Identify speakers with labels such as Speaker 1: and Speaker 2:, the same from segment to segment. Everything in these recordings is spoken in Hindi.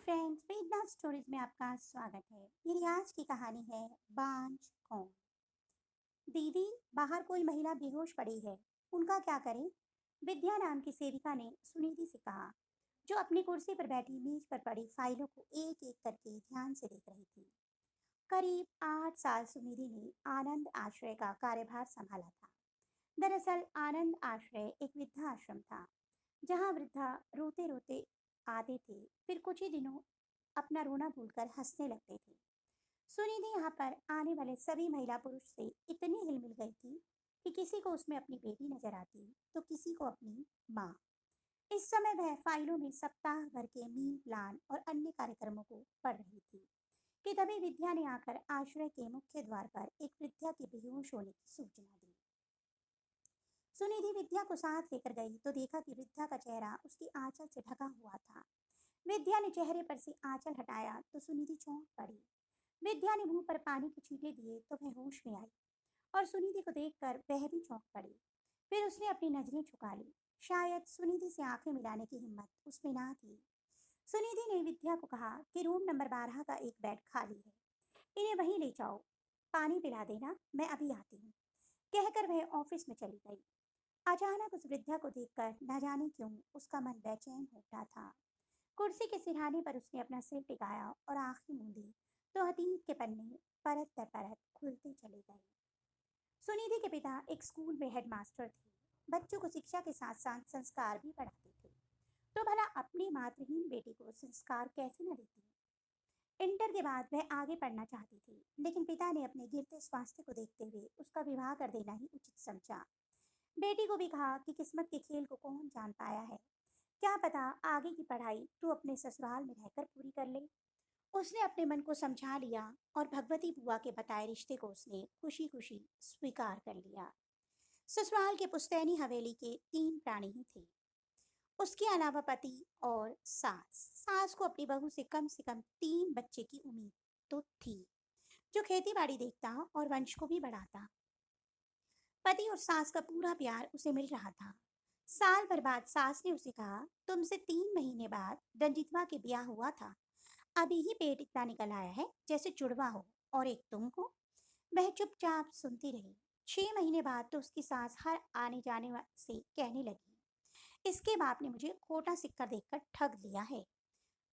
Speaker 1: फ्रेंड्स, वेदना स्टोरीज में आपका स्वागत है। मेरी आज की कहानी है बांझ कौन। दीदी, बाहर कोई महिला बेहोश पड़ी है, उनका क्या करें? विद्या नाम की सेविका ने सुनिधि से कहा, जो अपनी कुर्सी पर बैठी मेज पर पड़ी फाइलों को एक एक करके ध्यान से देख रही थी। करीब 8 साल सुनिधि ने आनंद आश्रय का कार्यभार संभाला था। दरअसल आनंद आश्रय एक वृद्धाश्रम था, जहाँ वृद्धा रोते रोते आते थे, फिर कुछ ही दिनों अपना रोना भूलकर हंसने लगते थे। सुनिधि यहाँ पर आने वाले सभी महिला पुरुष से इतनी हिल मिल गई थी कि किसी को उसमें अपनी बेटी नजर आती तो किसी को अपनी माँ। इस समय वह फाइलों में सप्ताह भर के मील प्लान और अन्य कार्यक्रमों को पढ़ रही थी कि तभी विद्या ने आकर आश्रय के मुख्य द्वार पर एक वृद्धा के बेहोश होने की सूचना दी। सुनिधि विद्या को साथ लेकर गई तो देखा कि वृद्धा का चेहरा उसकी आंचल से ढका हुआ था। विद्या ने चेहरे पर से आंचल हटाया तो सुनिधि चौंक पड़ी। विद्या ने मुंह पर पानी के छींटे दिए तो वह होश में आई और सुनिधि को देखकर वह भी चौंक पड़ी। फिर उसने अपनी नजरें झुका ली। शायद सुनिधि से आंखें मिलाने की हिम्मत उसमें ना थी। सुनिधि ने विद्या को कहा कि रूम नंबर 12 का एक बेड खाली है, इन्हें वहीं ले जाओ, पानी पिला देना, मैं अभी आती हूँ। कहकर वह ऑफिस में चली गई। अचानक उस वृद्धा को देखकर न जाने क्यों उसका मन बेचैन हो उठा था। कुर्सी के सिरहाने पर उसने अपना सिर टिकाया और आंखें मूंदी तो अतीत के पन्ने परत दर परत खुलते चले गए। सुनिधि के पिता एक स्कूल में हेडमास्टर थे। बच्चों को शिक्षा के साथ साथ संस्कार भी पढ़ाते थे। तो भला अपनी मातृहीन बेटी को संस्कार कैसे न देती? इंटर के बाद वह आगे पढ़ना चाहती थी, लेकिन पिता ने अपने गिरते स्वास्थ्य को देखते हुए उसका विवाह कर देना ही उचित समझा। बेटी को भी कहा कि किस्मत के खेल को कौन जान पाया है, क्या पता आगे की पढ़ाई तू अपने ससुराल में रहकर पूरी कर ले। उसने अपने मन को समझा लिया और भगवती बुआ के बताए रिश्ते को उसने खुशी खुशी स्वीकार कर लिया। ससुराल के पुश्तैनी हवेली के 3 प्राणी ही थे, उसके अलावा पति और सास। सास को अपनी बहू से कम 3 बच्चे की उम्मीद तो थी, जो खेती बाड़ी देखता और वंश को भी बढ़ाता। पति और सास का पूरा प्यार उसे मिल रहा था। साल भर बाद सास ने उसे कहा, तुमसे 3 महीने बाद रंजितवा के ब्याह हुआ था, अभी ही पेट इतना निकल आया है जैसे जुड़वा हो, और एक तुम हो। वह चुपचाप सुनती रही। 6 महीने बाद तो उसकी सास हर आने जाने से कहने लगी, इसके बाप ने मुझे खोटा सिक्का देकर ठग लिया है।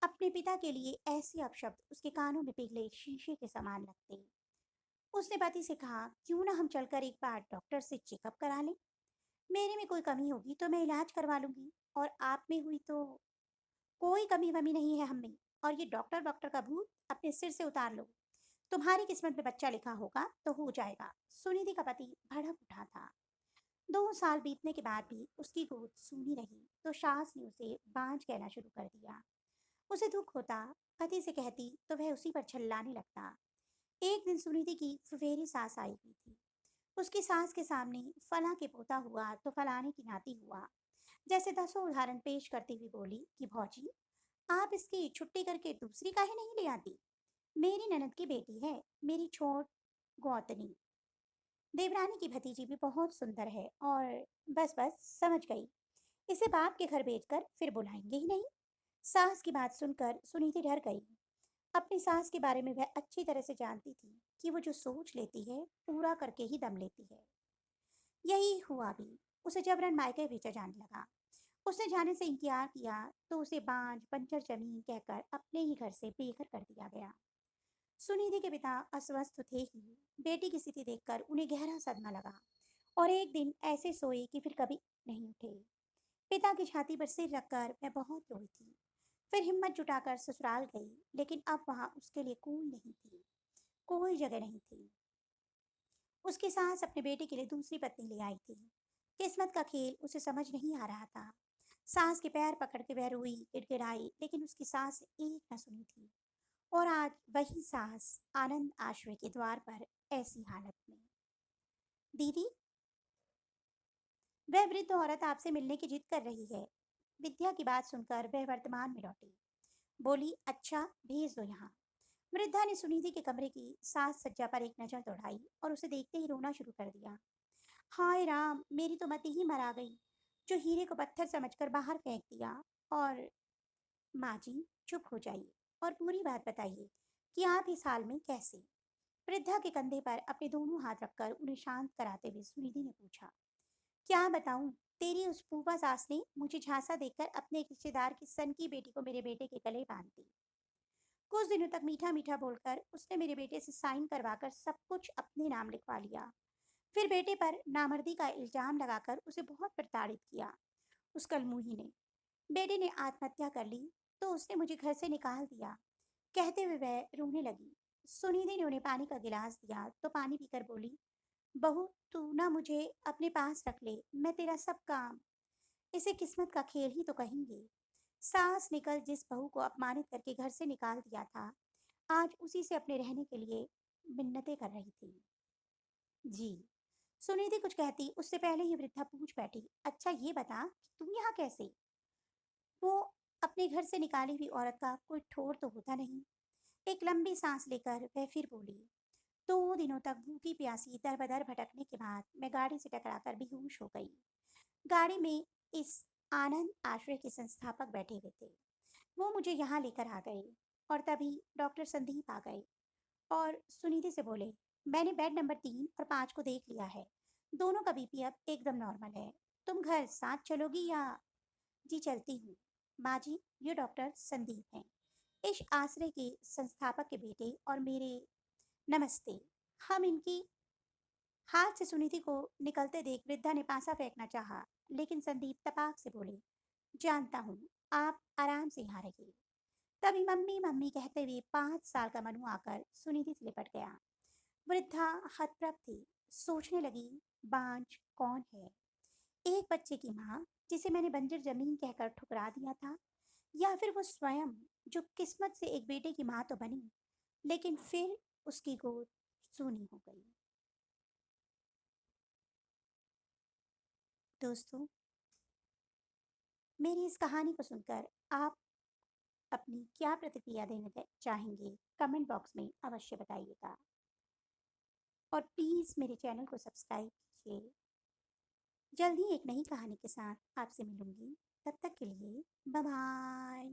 Speaker 1: अपने पिता के लिए ऐसे अपशब्द उसके कानों में पिघले शीशे के समान लगते। उसने पति से कहा, क्यों ना हम चलकर एक बार डॉक्टर से चेकअप करा लें। मेरे में कोई कमी होगी तो मैं इलाज करवा लूंगी, और आप में हुई तो कोई कमी वमी नहीं है हम में। और ये डॉक्टर वॉक्टर का भूत अपने सिर से उतार लो। तुम्हारी किस्मत में बच्चा लिखा होगा तो हो जाएगा। सुनिधि का पति भड़क उठा था। 2 साल बीतने के बाद भी उसकी गोद सूनी रही तो सास ने उसे बांझ कहना शुरू कर दिया। उसे दुख होता, पति से कहती तो वह उसी पर झल्लाने लगता। एक दिन सुनिधि की फुफेरी सास आई हुई थी। उसकी सास के सामने फला के पोता हुआ तो फलाने की नाती हुआ, जैसे 10 उदाहरण पेश करती हुई बोली कि भौजी, आप इसकी छुट्टी करके दूसरी काहे नहीं ले आती? मेरी ननद की बेटी है, मेरी छोट गौतनी। देवरानी की भतीजी भी बहुत सुंदर है, और बस बस समझ गई, इसे बाप के घर भेजकर फिर बुलाएंगे ही नहीं। सास की बात सुनकर सुनीति डर गई। अपनी सास के बारे में वह अच्छी तरह से जानती थी कि वो जो सोच लेती है पूरा करके ही दम लेती है। यही हुआ भी। उसे जबरन मायके भेजा जाने लगा। उसने जाने से इनकार किया तो उसे बांझ बंजर जमीन कहकर अपने ही घर से बेघर कर दिया गया। सुनिधि के पिता अस्वस्थ थे ही। बेटी की स्थिति देखकर उन्हें गहरा सदमा लगा, और एक दिन ऐसे सोए कि फिर कभी नहीं उठे। पिता की छाती पर सिर रखकर मैं बहुत रोई थी। फिर हिम्मत जुटाकर ससुराल गई, लेकिन अब वहां उसके लिए कोई नहीं थी, कोई जगह नहीं थी। उसकी सास अपने बेटे के लिए दूसरी पत्नी ले आई थी। किस्मत का खेल उसे समझ नहीं आ रहा था। सास के पैर पकड़ के वह रोई, गिड़गिड़ाई, लेकिन उसकी सास ने एक न सुनी थी। और आज वही सास आनंद आश्रय के द्वार पर ऐसी हालत में। दीदी, वह वृद्ध औरत आपसे मिलने की जिद कर रही है। विद्या की बात सुनकर वह वर्तमान में लौटी। बोली, अच्छा भेज दो यहाँ। वृद्धा ने सुनिधि के कमरे की सास सज्जा पर एक नजर दौड़ाई और उसे देखते ही रोना शुरू कर दिया। हाय राम, मेरी तो मति ही मरा गई, जो हीरे को पत्थर समझकर बाहर फेंक दिया। और माँ जी, चुप हो जाइए, और पूरी बात बताइए कि आप इस हाल में कैसे। वृद्धा के कंधे पर अपने दोनों हाथ रखकर उन्हें शांत कराते हुए सुनिधि ने पूछा, क्या बताऊं, तेरी उस फूफा सास ने मुझे झांसा देकर अपने एक रिश्तेदार की सन की बेटी को मेरे बेटे के गले बांध दी। कुछ दिनों तक मीठा मीठा बोलकर उसने मेरे बेटे से साइन करवाकर सब कुछ अपने नाम लिखवा लिया। फिर बेटे पर नामर्दी का इल्जाम लगाकर उसे बहुत प्रताड़ित किया। उस कलमुही ने, बेटे ने आत्महत्या कर ली तो उसने मुझे घर से निकाल दिया। कहते हुए वह रोने लगी। सुनिधि ने उन्हें पानी का गिलास दिया तो पानी पीकर बोली, बहू तू ना मुझे अपने पास रख ले, मैं तेरा सब काम। इसे किस्मत का खेल ही तो कहेंगे। सास ने कल जिस बहू को अपमानित करके घर से निकाल दिया था, आज उसी से अपने रहने के लिए मिन्नतें कर रही थी। जी। सुनिधि कुछ कहती उससे पहले ही वृद्धा पूछ बैठी, अच्छा ये बता कि तुम यहाँ कैसे। वो अपने घर से निकाली हुई औरत का कोई ठोर तो होता नहीं। एक लंबी सांस लेकर वह फिर बोली, 2 दिनों तक भूखी प्यासी दर बदर भटकने के बाद मैं गाड़ी से टकराकर बेहोश हो गई। गाड़ी में इस आनंद आश्रय के संस्थापक बैठे हुए थे। वो मुझे यहाँ लेकर आ गए और तभी डॉक्टर संदीप आ गए और सुनिधि से बोले, मैंने बेड नंबर 3 और 5 को देख लिया है। दोनों का बीपी अब एकदम नॉर्मल है। तुम घर साथ चलोगी या। जी चलती हूँ। माँ जी, ये डॉक्टर संदीप हैं, इस आश्रय के संस्थापक के बेटे और मेरे। नमस्ते। हम इनकी। हाथ से सुनिधि को निकलते देख वृद्धा ने पासा फेंकना चाहा, लेकिन संदीप तपाक से बोले, जानता हूँ, आप आराम से यहाँ रहिए। तभी मम्मी मम्मी कहते हुए 5 साल का मनु आकर सुनिधि से लिपट गया। वृद्धा हतप्रभ थी। सोचने लगी, बांझ कौन है। एक बच्चे की माँ जिसे मैंने बंजर जमीन कहकर ठुकरा दिया था, या फिर वो स्वयं जो किस्मत से एक बेटे की माँ तो बनी, लेकिन फिर उसकी गोद सूनी हो गई। दोस्तों, मेरी इस कहानी को सुनकर आप अपनी क्या प्रतिक्रिया देना चाहेंगे, कमेंट बॉक्स में अवश्य बताइएगा। और प्लीज़ मेरे चैनल को सब्सक्राइब कीजिए। जल्द ही एक नई कहानी के साथ आपसे मिलूंगी। तब तक के लिए बाय बाय।